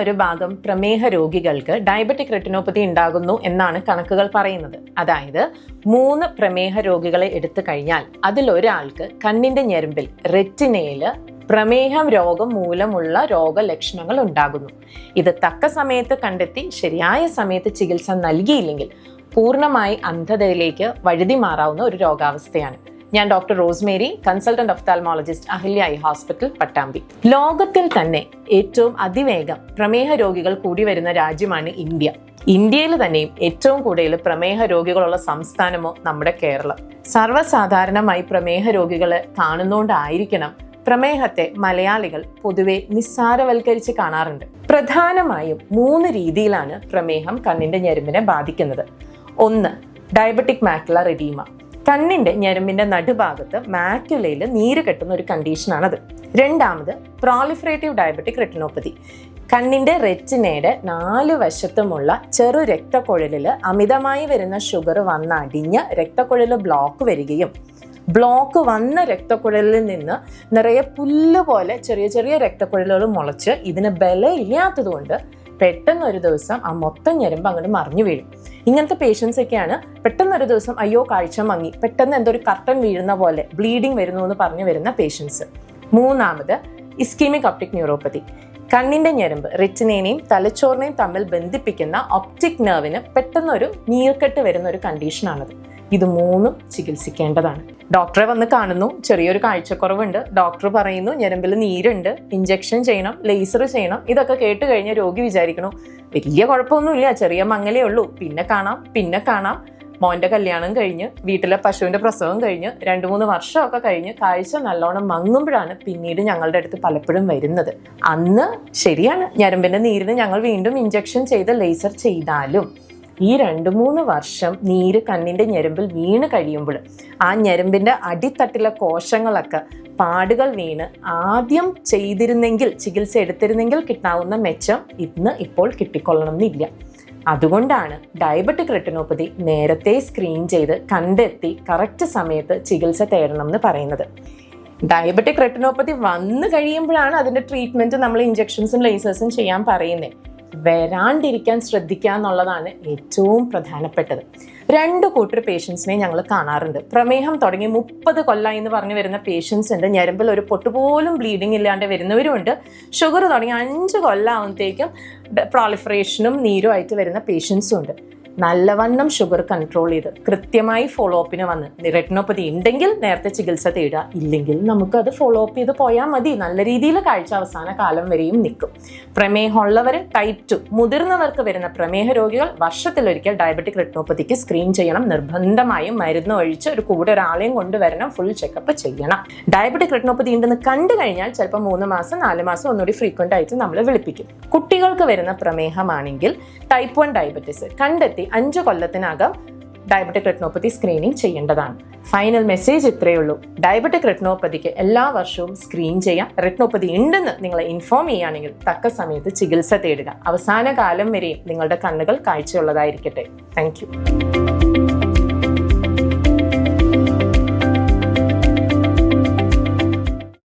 ഒരു ഭാഗം പ്രമേഹ രോഗികൾക്ക് ഡയബറ്റിക് റെറ്റിനോപ്പതി ഉണ്ടാകുന്നു എന്നാണ് കണക്കുകൾ പറയുന്നത്. അതായത് 3 പ്രമേഹ രോഗികളെ എടുത്തു കഴിഞ്ഞാൽ അതിലൊരാൾക്ക് കണ്ണിന്റെ ഞരമ്പിൽ റെറ്റിനയില് പ്രമേഹം രോഗം മൂലമുള്ള രോഗലക്ഷണങ്ങൾ ഉണ്ടാകുന്നു. ഇത് തക്ക സമയത്ത് കണ്ടെത്തി ശരിയായ സമയത്ത് ചികിത്സ നൽകിയില്ലെങ്കിൽ പൂർണ്ണമായി അന്ധതയിലേക്ക് വഴുതി മാറാവുന്ന ഒരു രോഗാവസ്ഥയാണ്. ഞാൻ doctor Rosemary, consultant ophthalmologist, Ahalya eye hospital, Pattambi. ലോകത്തിൽ തന്നെ ഏറ്റവും അതിവേഗം പ്രമേഹ രോഗികൾ കൂടി വരുന്ന രാജ്യമാണ് ഇന്ത്യ. ഇന്ത്യയിൽ തന്നെയും ഏറ്റവും കൂടുതൽ പ്രമേഹ രോഗികളുള്ള സംസ്ഥാനമോ നമ്മുടെ കേരളം. സർവ്വസാധാരണമായി പ്രമേഹ രോഗികളെ കാണുന്നോണ്ടായിരിക്കണം പ്രമേഹത്തെ മലയാളികൾ പൊതുവെ നിസ്സാരവൽക്കരിച്ച് കാണാറുണ്ട്. പ്രധാനമായും 3 രീതിയിലാണ് പ്രമേഹം കണ്ണിന്റെ ഞരമ്പിനെ ബാധിക്കുന്നത്. 1. Diabetic macular oedema. കണ്ണിന്റെ ഞരമ്പിന്റെ നടുഭാഗത്ത് മാക്യുലയിൽ നീര് കെട്ടുന്ന ഒരു കണ്ടീഷനാണത്. 2. Proliferative diabetic retinopathy. കണ്ണിന്റെ റെറ്റിനയുടെ 4 വശത്തുമുള്ള ചെറു രക്തക്കുഴലിൽ അമിതമായി വരുന്ന ഷുഗർ വന്നടിഞ്ഞ് രക്തക്കുഴൽ ബ്ലോക്ക് വരികയും ബ്ലോക്ക് വന്ന രക്തക്കുഴലിൽ നിന്ന് നിറയെ പുല്ല് പോലെ ചെറിയ ചെറിയ രക്തക്കുഴലുകൾ മുളച്ച് ഇതിന് ബലമില്ലാത്തത് കൊണ്ട് പെട്ടെന്നൊരു ദിവസം ആ മൊത്തം ഞരമ്പ് അങ്ങോട്ട് മറിഞ്ഞു വീഴും. ഇങ്ങനത്തെ പേഷ്യൻസ് ഒക്കെയാണ് പെട്ടെന്നൊരു ദിവസം അയ്യോ കാഴ്ച മങ്ങി, പെട്ടെന്ന് എന്തൊരു കർട്ടൻ വീഴുന്ന പോലെ ബ്ലീഡിങ് വരുന്നു എന്ന് പറഞ്ഞു വരുന്ന പേഷ്യൻസ്. 3. Ischemic optic neuropathy. കണ്ണിന്റെ ഞരമ്പ് റെറ്റിനേനെയും തലച്ചോറിനെയും തമ്മിൽ ബന്ധിപ്പിക്കുന്ന ഒപ്റ്റിക് നെർവിന് പെട്ടെന്നൊരു നീർക്കെട്ട് വരുന്ന ഒരു കണ്ടീഷനാണത്. ഇത് 3ഉം ചികിത്സിക്കേണ്ടതാണ്. ഡോക്ടറെ വന്ന് കാണുന്നു, ചെറിയൊരു കാഴ്ചക്കുറവുണ്ട്, ഡോക്ടർ പറയുന്നു ഞരമ്പിൽ നീരുണ്ട്, ഇഞ്ചക്ഷൻ ചെയ്യണം, ലേസർ ചെയ്യണം. ഇതൊക്കെ കേട്ട് കഴിഞ്ഞ രോഗി വിചാരിക്കണു വലിയ കുഴപ്പമൊന്നുമില്ല, ചെറിയ മങ്ങലേ ഉള്ളൂ, പിന്നെ കാണാം. മോന്റെ കല്യാണം കഴിഞ്ഞ് വീട്ടിലെ പശുവിന്റെ പ്രസവം കഴിഞ്ഞ് 2-3 വർഷമൊക്കെ കഴിഞ്ഞ് കാഴ്ച നല്ലോണം മങ്ങുമ്പോഴാണ് പിന്നീട് ഞങ്ങളുടെ അടുത്ത് പലപ്പോഴും വരുന്നത്. അന്ന് ശരിയാണ്, ഞരമ്പിന്റെ നീരിന് ഞങ്ങൾ വീണ്ടും ഇഞ്ചക്ഷൻ ചെയ്ത് ലേസർ ചെയ്താലും ഈ 2-3 വർഷം നീര് കണ്ണിന്റെ ഞരമ്പിൽ വീണ് കഴിയുമ്പോൾ ആ ഞരമ്പിന്റെ അടിത്തട്ടിലെ കോശങ്ങളൊക്കെ പാടുകൾ വീണ് ആദ്യം ചെയ്തിരുന്നെങ്കിൽ, ചികിത്സ എടുത്തിരുന്നെങ്കിൽ കിട്ടാവുന്ന മെച്ചം ഇപ്പോൾ കിട്ടിക്കൊള്ളണം എന്നില്ല. അതുകൊണ്ടാണ് ഡയബറ്റിക് റെറ്റിനോപ്പതി നേരത്തെ സ്ക്രീൻ ചെയ്ത് കണ്ടെത്തി കറക്റ്റ് സമയത്ത് ചികിത്സ തേടണം എന്ന് പറയുന്നത്. ഡയബറ്റിക് റെറ്റിനോപ്പതി വന്നു കഴിയുമ്പോഴാണ് അതിന്റെ ട്രീറ്റ്മെന്റ് നമ്മൾ ഇഞ്ചക്ഷൻസും ലേസേഴ്സും ചെയ്യാൻ പറയുന്നത്. വരാണ്ടിരിക്കാൻ ശ്രദ്ധിക്കുക എന്നുള്ളതാണ് ഏറ്റവും പ്രധാനപ്പെട്ടത്. 2 കൂട്ടർ പേഷ്യൻസിനെ ഞങ്ങൾ കാണാറുണ്ട്. പ്രമേഹം തുടങ്ങി 30 കൊല്ലമായി എന്ന് പറഞ്ഞു വരുന്ന പേഷ്യൻസ് ഉണ്ട്. ഞരമ്പിൽ ഒരു പൊട്ടുപോലും ബ്ലീഡിങ് ഇല്ലാണ്ട് വരുന്നവരുമുണ്ട്. ഷുഗർ തുടങ്ങി 5 കൊല്ലമാകുമ്പോഴത്തേക്കും പ്രോളിഫറേഷനും നീരും ആയിട്ട് വരുന്ന പേഷ്യൻസും ഉണ്ട്. നല്ലവണ്ണം ഷുഗർ കൺട്രോൾ ചെയ്ത് കൃത്യമായി ഫോളോ അപ്പിന് വന്ന് റെറ്റിനോപ്പതി ഉണ്ടെങ്കിൽ നേരത്തെ ചികിത്സ തേടുക, ഇല്ലെങ്കിൽ നമുക്കത് ഫോളോ അപ്പ് ചെയ്ത് പോയാൽ മതി. നല്ല രീതിയിൽ കാഴ്ച അവസാന കാലം വരെയും നിൽക്കും. പ്രമേഹമുള്ളവർ, ടൈപ്പ് 2 മുതിർന്നവർക്ക് വരുന്ന പ്രമേഹ രോഗികൾ വർഷത്തിലൊരിക്കൽ ഡയബറ്റിക് റെറ്റിനോപ്പതിക്ക് സ്ക്രീൻ ചെയ്യണം. നിർബന്ധമായും മരുന്ന് ഒഴിച്ച് കൂടെ ഒരാളെയും കൊണ്ടുവരണം, ഫുൾ ചെക്കപ്പ് ചെയ്യണം. ഡയബറ്റിക് റെറ്റിനോപ്പതി ഉണ്ടെന്ന് കണ്ടു കഴിഞ്ഞാൽ ചിലപ്പോൾ 3 മാസം 4 മാസം ഒന്നുകൂടി ഫ്രീക്വന്റ് ആയിട്ട് നമ്മൾ വിളിപ്പിക്കും. കുട്ടികൾക്ക് വരുന്ന പ്രമേഹമാണെങ്കിൽ ടൈപ്പ് 1 ഡയബറ്റിസ് കണ്ടെത്തി 5 കൊല്ലത്തിനകം ഡയബറ്റിക് റെറ്റിനോപ്പതി സ്ക്രീനിങ് ചെയ്യേണ്ടതാണ്. ഫൈനൽ മെസ്സേജ് ഇത്രയേ ഉള്ളൂ. ഡയബറ്റിക് റെറ്റിനോപ്പതിക്ക് എല്ലാ വർഷവും സ്ക്രീൻ ചെയ്യാം. റെറ്റിനോപ്പതി ഉണ്ടെന്ന് നിങ്ങളെ ഇൻഫോം ചെയ്യുകയാണെങ്കിൽ തക്ക സമയത്ത് ചികിത്സ തേടുക. അവസാന കാലം വരെയും നിങ്ങളുടെ കണ്ണുകൾ കാഴ്ചയുള്ളതായിരിക്കട്ടെ. Thank you.